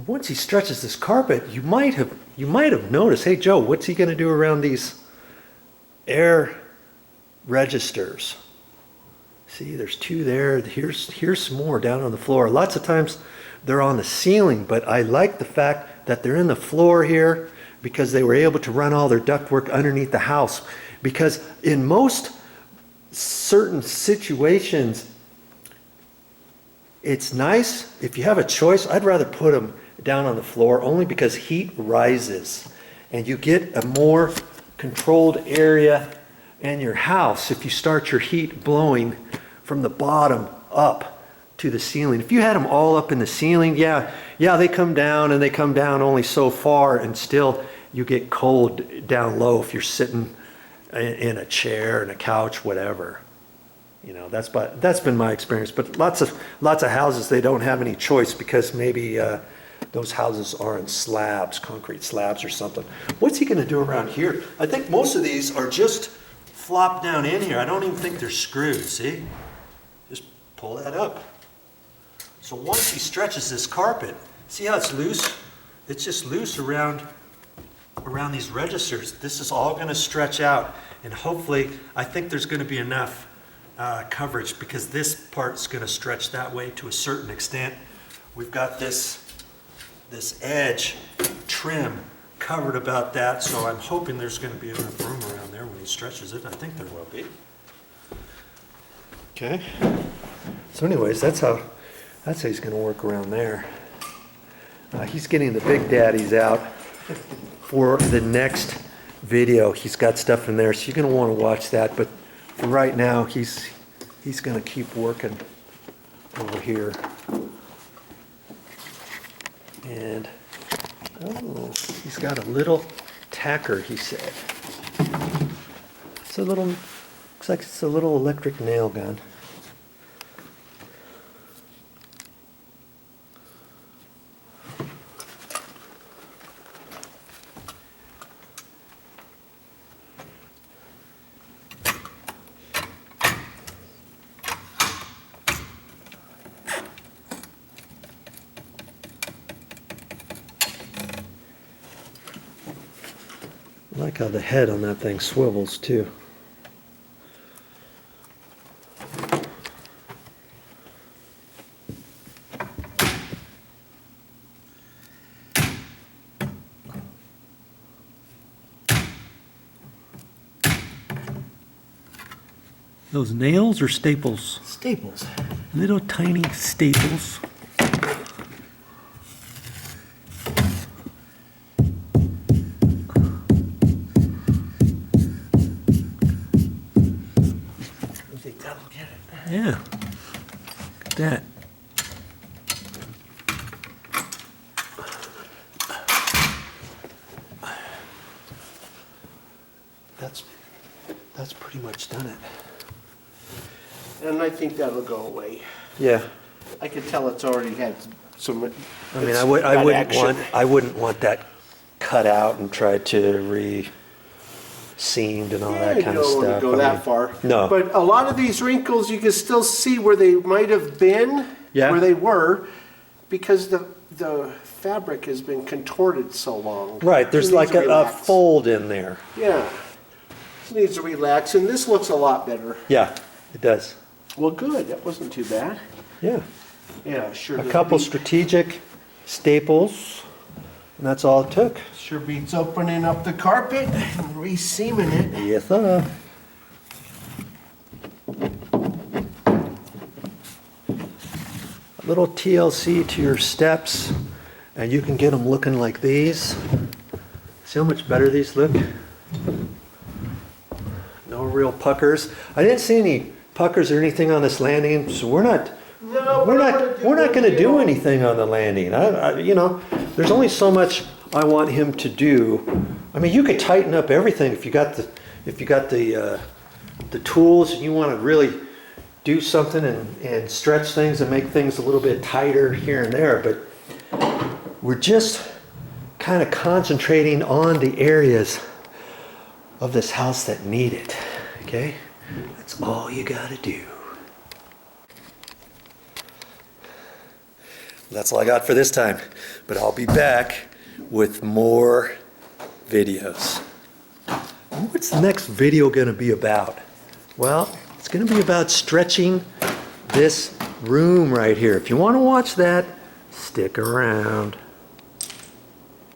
Once he stretches this carpet, you might have noticed, hey Joe, what's he going to do around these air registers? See, there's two there. Here's some more down on the floor. Lots of times they're on the ceiling, but I like the fact that they're in the floor here because they were able to run all their ductwork underneath the house. Because in most certain situations, it's nice. If you have a choice, I'd rather put them down on the floor only because heat rises and you get a more controlled area in your house if you start your heat blowing from the bottom up to the ceiling. If you had them all up in the ceiling, yeah, they come down and they come down only so far, and still you get cold down low if you're sitting in a chair, in a couch, whatever. You know, that's been my experience. But lots of houses, they don't have any choice because maybe those houses are in slabs, concrete slabs or something. What's he going to do around here? I think most of these are just flopped down in here. I don't even think they're screwed, see? Just pull that up. So once he stretches this carpet, see how it's loose? It's just loose around these registers. This is all going to stretch out, and hopefully, I think there's going to be enough coverage because this part's going to stretch that way to a certain extent. We've got this edge trim covered about that, so I'm hoping there's going to be enough room around there when he stretches it. I think there will be. Okay. So anyways, that's how he's going to work around there. He's getting the big daddies out for the next video. He's got stuff in there, so you're going to want to watch that. But for right now, he's going to keep working over here. And oh, he's got a little tacker, he said. It's a little, looks like it's a little electric nail gun. I like how the head on that thing swivels too. Those nails or staples? Staples. Little tiny staples. Yeah, look at that. That's pretty much done it. And I think that'll go away. Yeah. I can tell it's already had some. I mean, I wouldn't want that cut out and tried to seamed and all that kind of stuff. You don't want to go that far. No. But a lot of these wrinkles, you can still see where they might have been, where they were, because the fabric has been contorted so long. Right, there's like a fold in there. Yeah. It needs to relax, and this looks a lot better. Yeah, it does. Well, good. That wasn't too bad. Yeah. Yeah, sure. A couple strategic staples, and that's all it took. Sure beats opening up the carpet and re-seaming it. Yes, sir. A little TLC to your steps, and you can get them looking like these. See how much better these look? No real puckers. I didn't see any puckers or anything on this landing, so we're not going to do anything on the landing. You know, there's only so much I want him to do. I mean, you could tighten up everything if you got the tools and you want to really do something and stretch things and make things a little bit tighter here and there. But we're just kind of concentrating on the areas of this house that need it. Okay, that's all you got to do. That's all I got for this time. But I'll be back with more videos. What's the next video going to be about? Well, it's going to be about stretching this room right here. If you want to watch that, stick around.